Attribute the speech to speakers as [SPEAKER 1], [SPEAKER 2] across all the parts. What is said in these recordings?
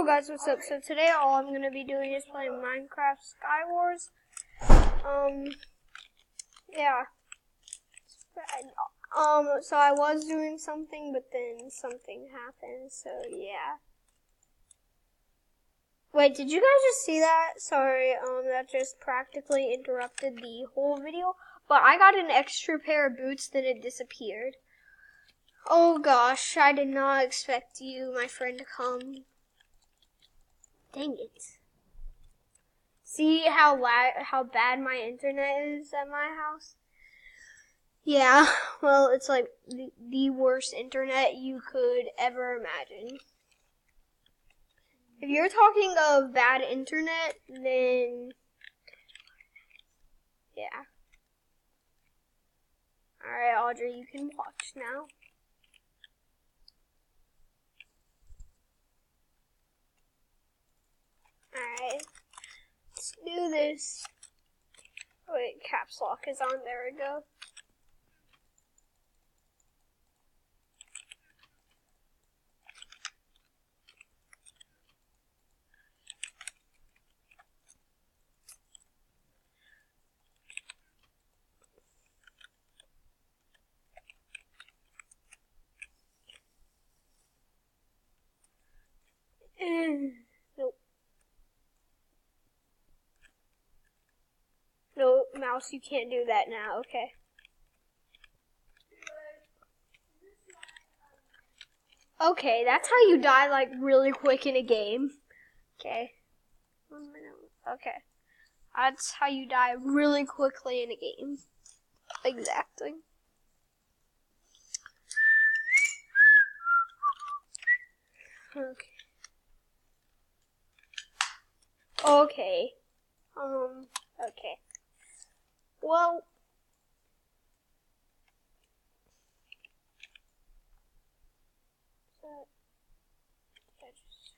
[SPEAKER 1] Yo guys, what's up? So today all I'm gonna be doing is playing Minecraft Skywars. Yeah. So I was doing something, but then something happened, so yeah. Wait, did you guys just see that? Sorry, that just practically interrupted the whole video. But I got an extra pair of boots, then it disappeared. Oh gosh, I did not expect you, my friend, to come. Dang it. See how bad my internet is at my house? Yeah, well, it's like the worst internet you could ever imagine. If you're talking of bad internet, then yeah. Alright, Audrey, you can watch now. Alright, let's do this. Wait, caps lock is on, there we go. Nope. No, mouse, you can't do that now, okay. Okay, that's how you die, like, really quick in a game. Okay. 1 minute. Okay. That's how you die really quickly in a game. Exactly. Okay. Okay. Okay. Well.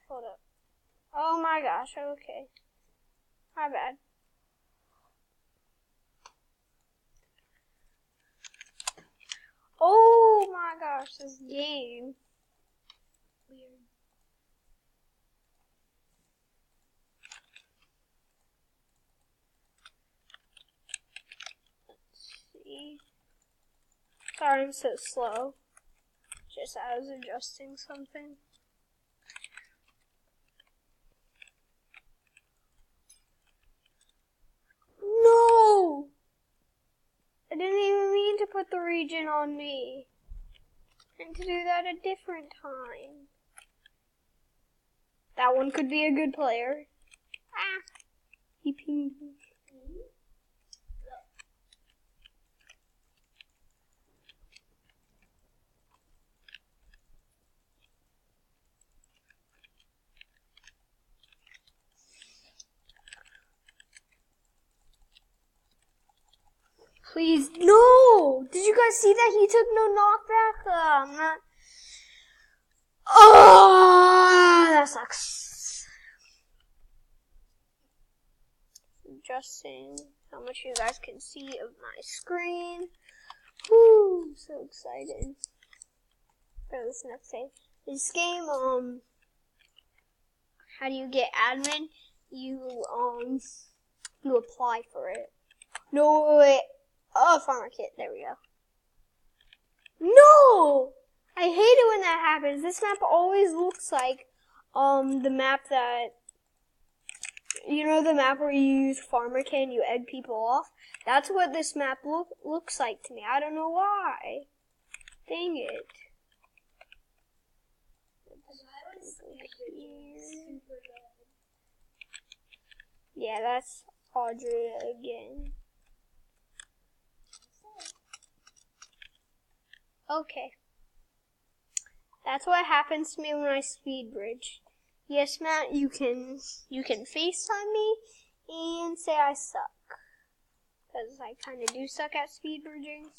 [SPEAKER 1] Hold up. Oh my gosh, okay. My bad. Oh my gosh, this game. Weird. Let's see. Sorry I'm so slow. Just I was adjusting something. No! I didn't even mean to put the region on me. And to do that a different time. That one could be a good player. Ah! He pinged me. Please, no! Did you guys see that he took no knockback? I'm not. Oh, that sucks. Adjusting how much you guys can see of my screen. Woo, so excited for this next game. This game, how do you get admin? You apply for it. No, wait. Oh, farmer kit. There we go. No! I hate it when that happens. This map always looks like, the map that, you know, the map where you use farmer kit and you egg people off? That's what this map looks like to me. I don't know why. Dang it. Yeah, that's Audrey again. Okay. That's what happens to me when I speed bridge. Yes, Matt, you can FaceTime me and say I suck. Because I kind of do suck at speed bridging.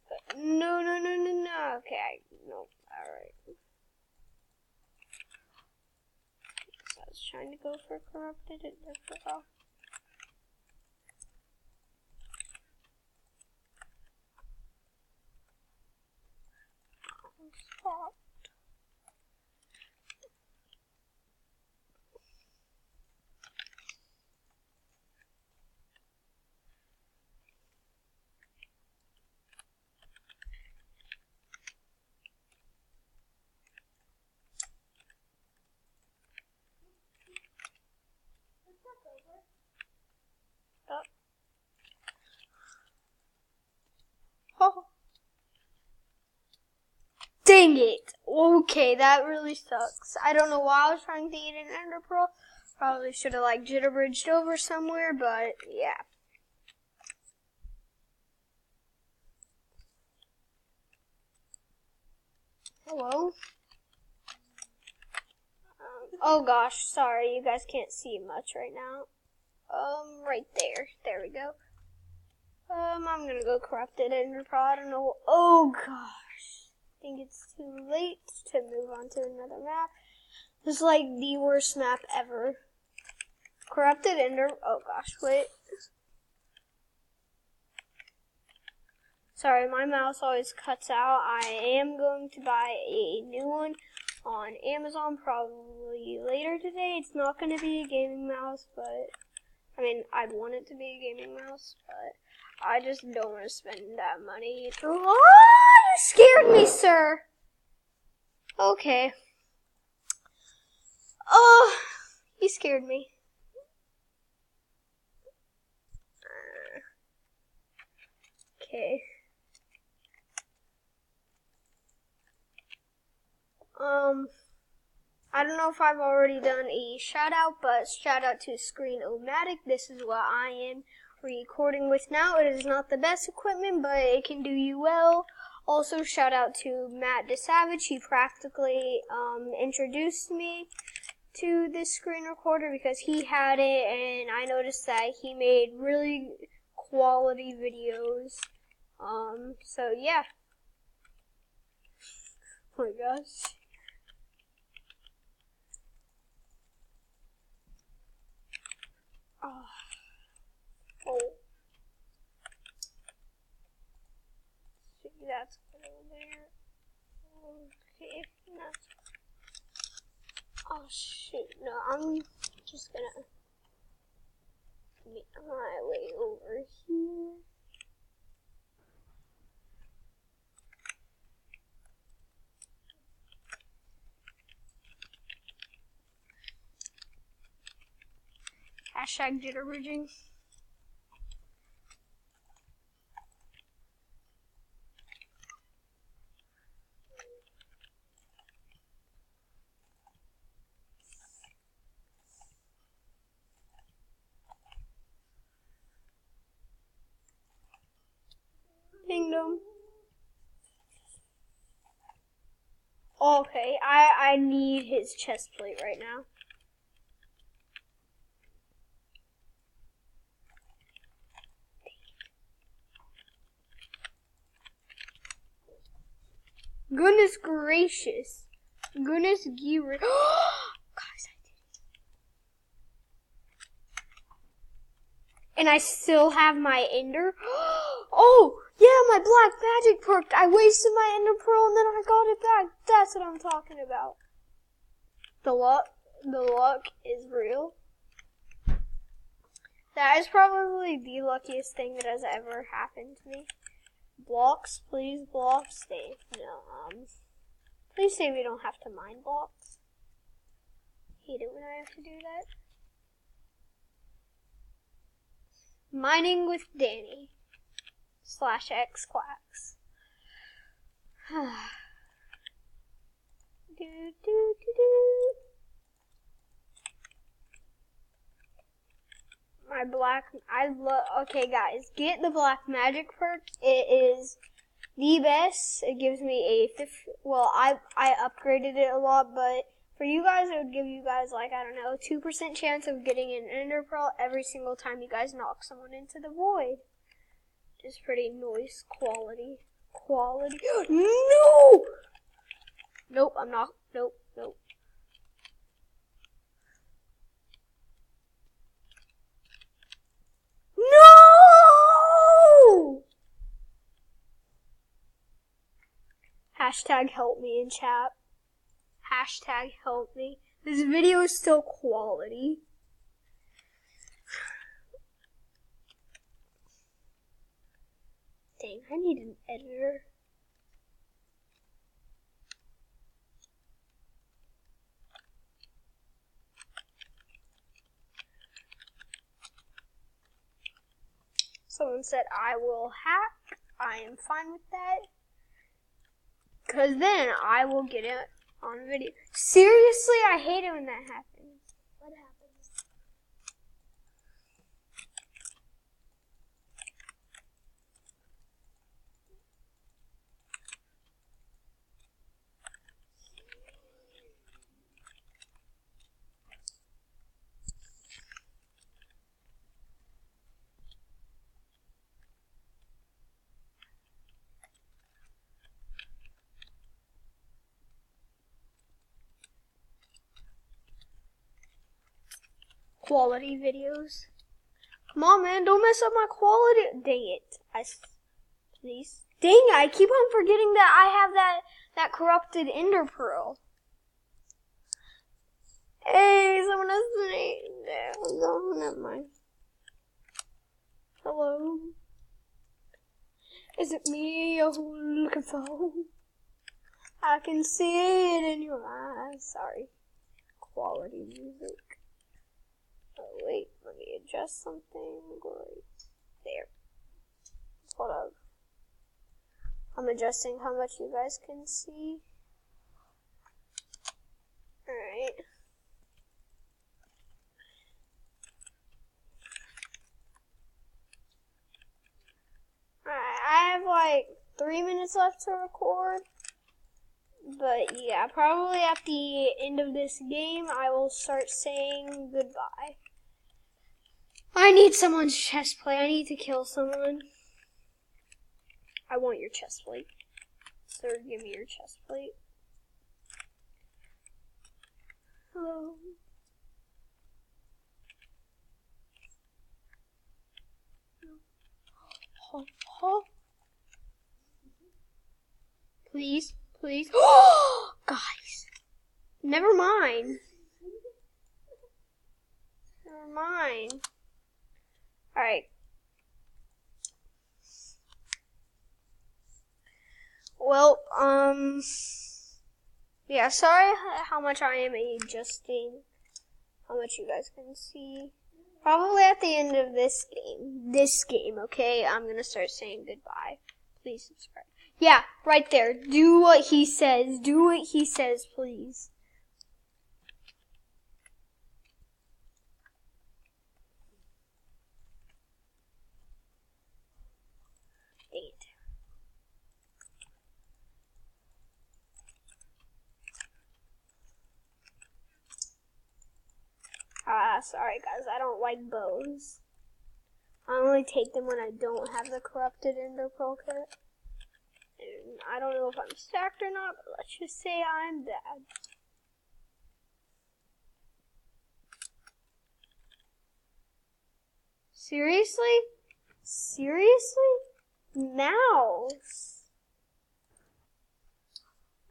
[SPEAKER 1] But no. Okay, no. Alright. So I was trying to go for corrupted. It never got. Dang it. Okay, that really sucks. I don't know why I was trying to eat an ender pearl. Probably should have like jitterbridged over somewhere, but yeah. Hello? Oh gosh, sorry, you guys can't see much right now. Right there. There we go. I'm gonna go corrupted ender pearl. I don't know. Oh gosh. I think it's too late to move on to another map. This is like the worst map ever. Corrupted ender. Oh gosh, wait. Sorry, my mouse always cuts out. I am going to buy a new one on Amazon probably later today. It's not going to be a gaming mouse, but I mean, I'd want it to be a gaming mouse, but I just don't want to spend that money. Oh, you scared me, sir. Okay. Oh, you scared me. Okay. I don't know if I've already done a shout out, but shout out to Screen-O-Matic. This is what I am recording with now. It is not the best equipment, but it can do you well. Also, shout out to Matt DeSavage. He practically introduced me to this screen recorder because he had it, and I noticed that he made really quality videos. So yeah. Oh my gosh. Oh. See, that's over there. Okay, that's. Oh shoot, no, I'm just gonna make my way over here. Hashtag jitterbridging. Kingdom. Okay, I need his chest plate right now. Goodness gracious. Goodness gear. Guys, I did it. And I still have my ender. Oh, yeah, my black magic perk. I wasted my ender pearl and then I got it back. That's what I'm talking about. The luck is real. That is probably the luckiest thing that has ever happened to me. Blocks, please, blocks, stay. No, please say we don't have to mine blocks. Hate it when I have to do that. Mining with Danny / xquacks. do, do, do, do. My black, okay guys, get the black magic perk. It is the best. It gives me a I upgraded it a lot, but for you guys, it would give you guys like, I don't know, 2% chance of getting an ender pearl every single time you guys knock someone into the void. It's pretty nice quality. No! Nope, I'm not. Nope. No! Hashtag help me in chat. Hashtag help me. This video is still quality. Dang, I need an editor. Someone said I will hack. I am fine with that. Because then I will get it on video. Seriously, I hate it when that happens.
[SPEAKER 2] What happens?
[SPEAKER 1] Quality videos. Come on, man, don't mess up my quality. Dang it. Please. Dang it, I keep on forgetting that I have that corrupted ender pearl. Hey, someone has to name. No, never mind. Hello. Is it me you're looking for? I can see it in your eyes. Sorry. Quality music. Oh, wait, let me adjust something. Great. There. Hold up. I'm adjusting how much you guys can see. Alright. Alright, I have like 3 minutes left to record. But yeah, probably at the end of this game, I will start saying goodbye. I need someone's chest plate. I need to kill someone. I want your chest plate. Sir, give me your chest plate. Hello. Oh, oh. Please, please. Guys. Never mind. Never mind. Alright. Well, yeah, sorry how much I am adjusting, how much you guys can see. Probably at the end of this game, okay, I'm gonna start saying goodbye. Please subscribe. Yeah, right there. Do what he says. Do what he says, please. Sorry guys, I don't like bows. I only take them when I don't have the corrupted ender pearl kit. And I don't know if I'm stacked or not, but let's just say I'm bad. Seriously? Seriously? Mouse?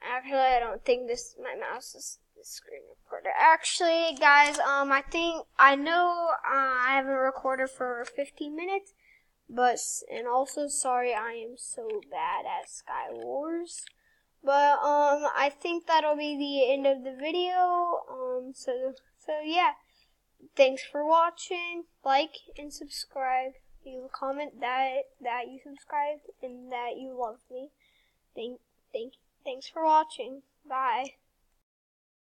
[SPEAKER 1] Actually, I don't think my mouse is the screen recorder. Actually, guys, I know I haven't recorded for 15 minutes, and also sorry I am so bad at Sky Wars. But, I think that'll be the end of the video. So yeah. Thanks for watching. Like and subscribe. Leave a comment that you subscribed and that you love me. Thanks for watching. Bye.